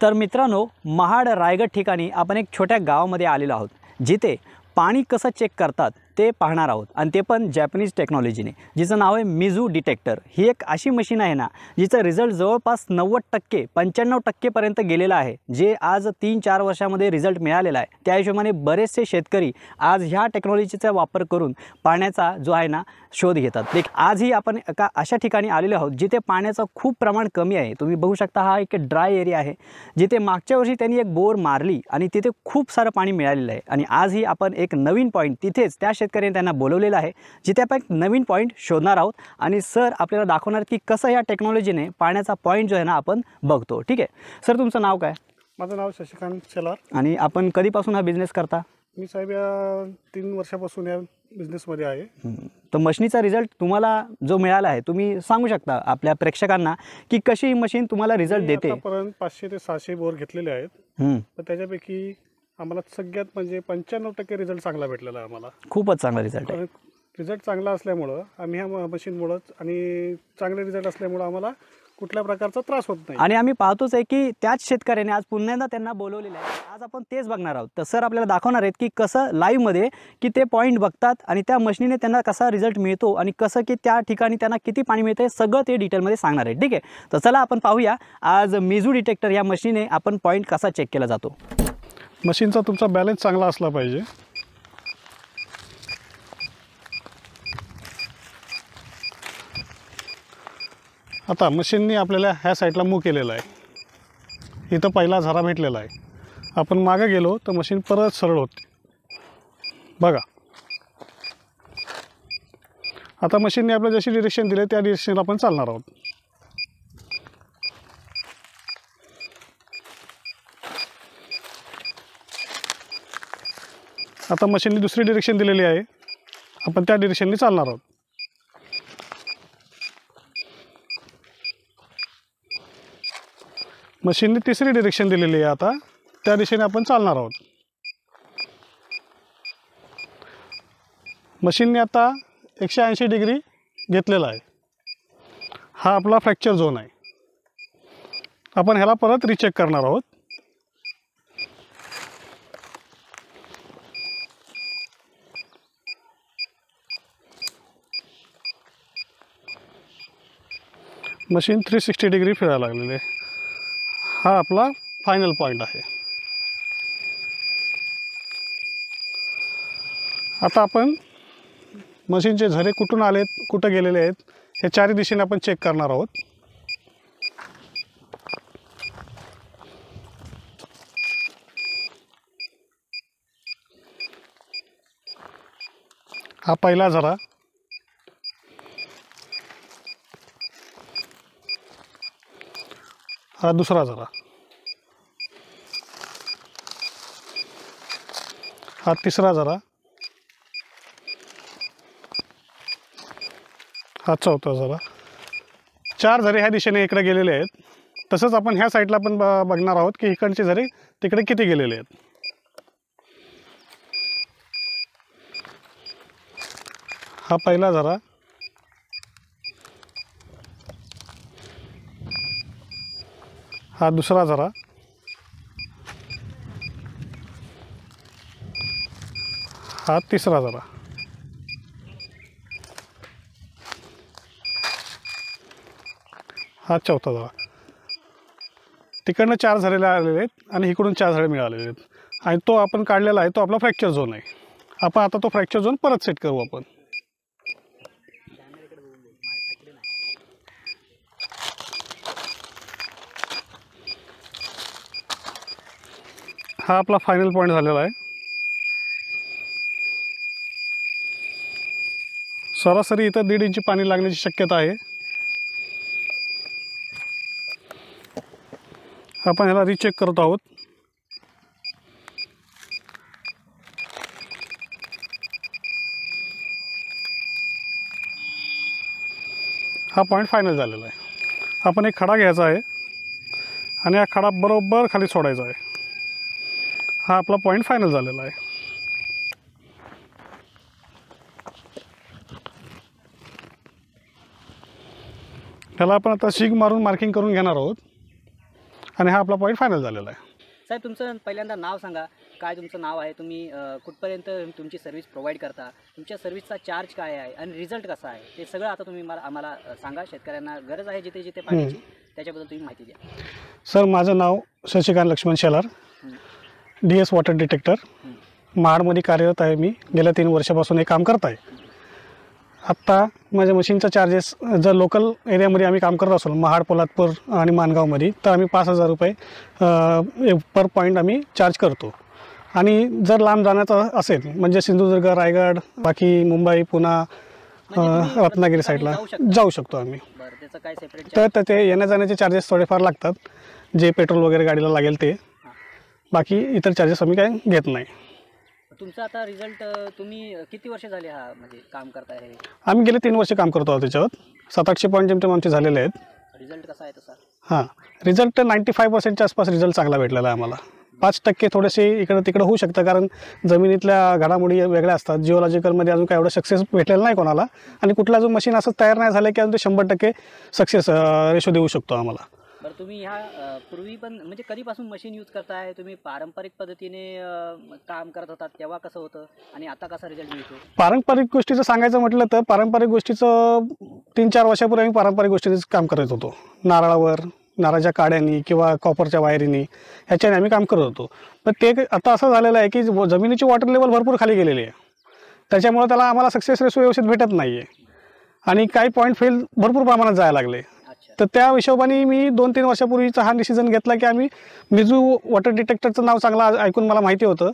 तर मित्रांनो, महाड रायगड ठिकाणी आपण एक छोट्या गावामध्ये आलेलो आहोत, जिथे पाणी कसं चेक करतात ते पाहणार आहोत आणि ते पण जॅपनीज टेक्नॉलॉजीने, जिचं नाव आहे मिझू डिटेक्टर। ही एक अशी मशीन आहे ना, जिचा रिझल्ट जवळपास 90% 95% पर्यंत गेलेला आहे, जे आज 3-4 वर्षामध्ये रिझल्ट मिळालेला आहे। त्या हिशोबाने बरेचसे शेतकरी आज ह्या टेक्नॉलॉजीचा वापर करून पाण्याचा जो आहे ना शोध घेतात। आजही आपण एका अशा ठिकाणी आलेलो आहोत जिथे पाण्याचं खूप प्रमाण कमी आहे। तुम्ही बघू शकता, हा एक ड्राय एरिया आहे, जिथे मागच्या वर्षी त्यांनी एक बोर मारली आणि तिथे खूप सारं पाणी मिळालेलं आहे। आणि आजही आपण एक नवीन पॉईंट तिथेच त्या शेतकऱ्यांनी त्यांना बोलवलेलं आहे, जिथे आपण एक नवीन पॉईंट शोधणार आहोत आणि सर आपल्याला दाखवणार की कसं या टेक्नॉलॉजीने पाण्याचा पॉईंट जो आहे ना आपण बघतो। ठीक आहे सर, तुमचं नाव काय? माझं नाव शशिकांत शेलार। आणि आपण कधीपासून हा बिझनेस करता? मी साहेब या 3 वर्षापासून या बिझनेसमध्ये आहे। तर मशीनीचा रिझल्ट तुम्हाला जो मिळाला आहे, तुम्ही सांगू शकता आपल्या प्रेक्षकांना की कशी ही मशीन तुम्हाला रिझल्ट देते? आतापर्यंत 500 ते 600 बोर घेतलेले आहेत, तर त्याच्यापैकी आम्हाला सगळ्यात म्हणजे 95% रिझल्ट चांगला भेटलेला आहे। आम्हाला खूपच चांगला रिझल्ट आहे। रिझल्ट चांगला असल्यामुळं आम्ही ह्या मशीनमुळंच आणि चांगले रिझल्ट असल्यामुळं आम्हाला कुठल्या प्रकारचा त्रास होत नाही। आणि आम्ही पाहतोच आहे की त्याच शेतकऱ्याने आज पुन्हा त्यांना बोलवलेलं आहे। आज आपण तेच बघणार आहोत। तर सर आपल्याला दाखवणार आहेत की कसं लाईव्हमध्ये की ते पॉईंट बघतात आणि त्या मशीनीने त्यांना कसा रिझल्ट मिळतो आणि कसं की त्या ठिकाणी त्यांना किती पाणी मिळतं, सगळं ते डिटेलमध्ये सांगणार आहे। ठीक आहे, तर चला आपण पाहूया आज मिझू डिटेक्टर या मशीनीने आपण पॉईंट कसा चेक केला जातो। मशीनचा तुमचा बॅलन्स चांगला असला पाहिजे। आता मशीनने आपल्याला ह्या साईडला मूव केलेला आहे, इथं पहिला झरा भेटलेला आहे। आपण मागे गेलो तर मशीन परत सरळ होते बघा। आता मशीनने आपल्याला जशी डिरेक्शन दिली त्या डिरेक्शनला आपण चालणार आहोत। आता मशीनने दुसरी डिरेक्शन दिलेली आहे, आपण त्या डिरेक्शनने चालणार आहोत। मशीनने तिसरी डिरेक्शन दिलेली आहे, आता त्या दिशेने आपण चालणार आहोत। मशीनने आता 180 डिग्री घेतलेला आहे। हा आपला फ्रॅक्चर झोन आहे। आपण ह्याला परत रिचेक करणार आहोत। मशीन 360 डिग्री फिरायला लागलेली आहे। हा आपला फायनल पॉईंट आहे। आता आपण मशीनचे झरे कुठून आलेत, कुठं गेलेले आहेत, हे चारी दिशेने आपण चेक करणार आहोत। हा पहिला झरा, हा दुसरा झरा, हा तिसरा झरा, हा चौथा झरा। 4 झरे ह्या दिशेने इकडे गेलेले आहेत। तसंच आपण ह्या साईडला पण बघणार आहोत की इकडचे झरे तिकडे किती गेलेले आहेत। हा पहिला झरा, हा दुसरा झरा, हा तिसरा झरा, हा चौथा झरा। तिकडनं 4 झरे आलेले आहेत आणि इकडून 4 झरे मिळालेले आहेत आणि तो आपण काढलेला आहे, तो आपला फ्रॅक्चर झोन आहे। आपण आता तो फ्रॅक्चर झोन परत सेट करू आपण। हा आपला फायनल पॉईंट झालेला आहे। सरासरी इथं 1.5 इंच पाणी लागण्याची शक्यता आहे। आपण ह्याला रिचेक करत आहोत। हा पॉईंट फायनल झालेला आहे। आपण एक खडा घ्यायचा आहे आणि हा खडा बरोबर खाली सोडायचा आहे। हा आपला पॉईंट फायनल झालेला आहे। ह्याला आपण आता शिग मारून मार्किंग करून घेणार आहोत आणि हा आपला पॉईंट फायनल झालेला आहे. साहेब, तुमचं पहिल्यांदा नाव सांगा. काय तुमचं नाव आहे, तुम्ही कुठपर्यंत तुमची सर्व्हिस प्रोव्हाइड करता, तुमच्या सर्व्हिसचा चार्ज काय आहे आणि रिझल्ट कसा आहे, ते सगळं आता तुम्ही आम्हाला सांगा. शेतकऱ्यांना गरज आहे जिथे जिथे पाण्याची, त्याच्याबद्दल तुम्ही माहिती द्या. सर, माझं नाव Shashikant Laxman Shelar, DS water detector, महाडमध्ये कार्यरत आहे. मी गेल्या 3 वर्षापासून हे काम करत आहे. आत्ता माझ्या मशीनचा चार्जेस जर लोकल एरियामध्ये आम्ही काम करत असलो, महाड, पोलादपूर आणि माणगावमध्ये, तर आम्ही 5,000 रुपये पर पॉईंट आम्ही चार्ज करतो. आणि जर लांब जाण्याचं असेल म्हणजे सिंधुदुर्ग, रायगड, बाकी मुंबई, पुणा, रत्नागिरी साईडला जाऊ शकतो आम्ही. बरं, त्याचं काय सेपरेट? तर ते येण्या जाण्याचे चार्जेस थोडेफार लागतात, जे पेट्रोल वगैरे गाडीला लागेल ते. बाकी इतर चार्जेस आम्ही काय घेत नाही. तुमचा आता रिझल्ट, तुम्ही किती वर्ष झाले हा म्हणजे काम करताय? हे आम्ही गेले 3 वर्ष काम करतो आहोत त्याच्यावर. 700-800 पॉईंट जेमतेम आमचे झालेले आहेत. रिझल्ट कसा आहे तसा? हां, रिझल्ट 95%च्या आसपास रिझल्ट चांगला भेटलेला आहे आम्हाला. 5% थोडेसे इकडं तिकडं होऊ शकतं, कारण जमिनीतल्या घडामोडी वेगळ्या असतात. जिओलॉजिकलमध्ये अजून काय एवढं सक्सेस भेटलेलं नाही कोणाला, आणि कुठलं अजून मशीन असं तयार नाही झालं की अजून ते 100% सक्सेस रेशो देऊ शकतो आम्हाला. बरं, तुम्ही ह्या पूर्वी पण म्हणजे कधीपासून मशीन यूज करताय? तुम्ही पारंपरिक पद्धतीने काम करत होतात तेव्हा कसं होतं आणि आता कसा रिझल्ट मिळतो? पारंपरिक गोष्टीचं सांगायचं म्हटलं तर पारंपरिक गोष्टीचं 3-4 वर्षापूर्वी आम्ही पारंपरिक गोष्टीचं काम करत होतो. नारळावर, नारळाच्या काड्यांनी किंवा कॉपरच्या वायरीनी ह्याच्याने आम्ही काम करत होतो. पण ते आता असं झालेलं आहे की जमिनीची वॉटर लेवल भरपूर खाली गेलेली आहे. त्याच्यामुळे त्याला आम्हाला सक्सेस रेशो व्यवस्थित भेटत नाही आहे, आणि काही पॉईंट फेल भरपूर प्रमाणात जायला लागले. तर त्या हिशोबाने मी 2-3 वर्षापूर्वीचा हा डिसिजन घेतला की आम्ही मिझू वॉटर डिटेक्टरचं नाव चांगलं ऐकून मला माहिती होतं,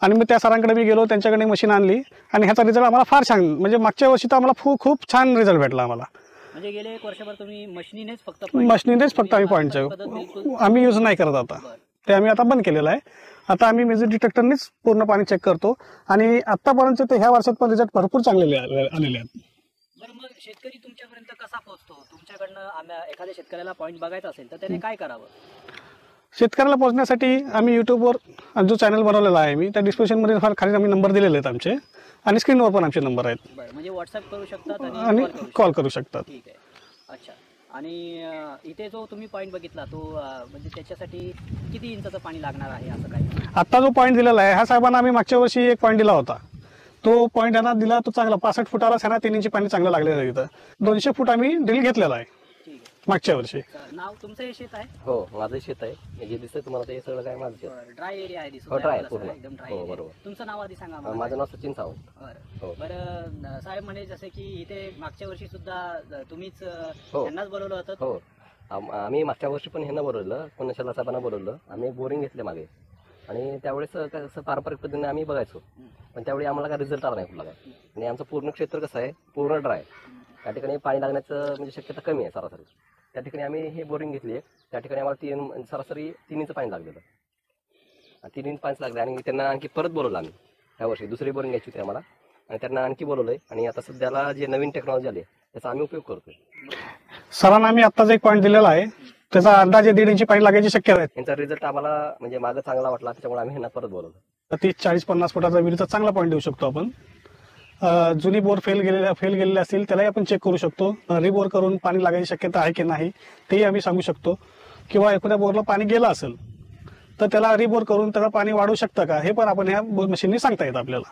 आणि मी त्या सरांकडे मी गेलो, त्यांच्याकडे मशीन आणली, आणि ह्याचा रिझल्ट आम्हाला फार छान, म्हणजे मागच्या वर्षी तर आम्हाला खूप छान रिझल्ट भेटला आम्हाला. म्हणजे गेले 1 वर्षभर तुम्ही मशीनीनेच फक्त आम्ही पॉईंटचं आम्ही यूज नाही करत आता. ते आम्ही आता बंद केलेलं आहे. आता आम्ही मिझू डिटेक्टरनेच पूर्ण पाणी चेक करतो, आणि आत्तापर्यंत ते ह्या वर्षात पण रिझल्ट भरपूर चांगले आलेले आहेत. बरं, मग शेतकरी तुमच्यापर्यंत कसा पोहोचतो? तुमच्याकडनं एखाद्या शेतकऱ्याला पॉईंट बघायचा असेल तर त्याने काय करावं? शेतकऱ्याला पोहोचण्यासाठी आम्ही यूट्यूबवर जो चॅनल बनवलेला आहे मी, त्या डिस्क्रिप्शनमध्ये फार खाली आम्ही नंबर दिलेले आहेत आमचे, आणि स्क्रीनवर पण आमचे नंबर आहेत. बरं, म्हणजे व्हॉट्सअप करू शकतात आणि कॉल करू शकतात. ठीक आहे. अच्छा. आणि इथे जो तुम्ही पॉईंट बघितला तो म्हणजे त्याच्यासाठी किती इंचाचं पाणी लागणार आहे असं काही? आत्ता जो पॉईंट दिलेला आहे ह्या साहेबांना आम्ही मागच्या वर्षी एक पॉईंट दिला होता. तो पॉईंट ह्यांना दिला, तो चांगला 65 फुटाला ह्यांना 3 इंची पाणी चांगलं लागलेलं आहे. इथं 200 फूट आम्ही ड्रिल घेतलेला आहे मागच्या वर्षी. नाव तुमचं हे शेत आहे? हो, माझं शेत आहे. हे दिसतंय तुम्हाला ते सगळं काय माझं शेत. ड्राय एरिया आहे दिसतो. हो, ड्राय पूर्ण. एकदम ड्राय. हो, बरोबर. तुमचं नाव आधी सांगा मला. माझं नाव सचिन सावंत. बरं. बरं साहेब, म्हणे जसं की इथे मागच्या वर्षी सुद्धा तुम्हीच हो. त्यांनाच बोलवलं होतं? हो, आम्ही मागच्या वर्षी पण ह्यांना बोलवलं, पुण्यशाला साहेबांना बोलवलं. आम्ही बोरिंग घेतले मागे, आणि त्यावेळेस कसं पारंपरिक पद्धतीने आम्ही बघायचो, पण त्यावेळी आम्हाला काय रिझल्ट आला नाही कुठला काय. आणि आमचं पूर्ण क्षेत्र कसं आहे, पूर्ण ड्राय. त्या ठिकाणी पाणी लागण्याचं म्हणजे शक्यता कमी आहे सरासरी. त्या ठिकाणी आम्ही हे बोरिंग घेतली आहे. त्या ठिकाणी आम्हाला सरासरी 3 इंच पाणी लागलेलं. 3 इंच पाणी लागले, आणि त्यांना आणखी परत बोलवलं आम्ही. ह्या वर्षी दुसरी बोरिंग घ्यायची होती आम्हाला, आणि त्यांना आणखी बोलवलंय. आणि आता सध्याला जे नवीन टेक्नॉलॉजी आली त्याचा आम्ही उपयोग करतोय. सरांना आम्ही आत्ताच एक पॉईंट दिलेला आहे, त्याचा अंदाजे 1.5 इंची पाणी लागायची शक्यता आहे. यांचा रिझल्ट आम्हाला म्हणजे मागं चांगला वाटला, त्याच्यामुळे आम्ही ह्यांना परत बोलवलं. 30-40-50 फुटाचा विहिरीचा चांगला पॉईंट देऊ शकतो आपण. जुनी बोर फेल गेलेले असतील त्यालाही आपण चेक करू शकतो. रिबोर करून पाणी लागायची शक्यता आहे की नाही तेही आम्ही सांगू शकतो. किंवा एखाद्या बोरला पाणी गेलं असेल तर त्याला रिबोर करून त्याला पाणी वाढू शकतं का, हे पण आपण ह्या मशीननी सांगता येतं आपल्याला.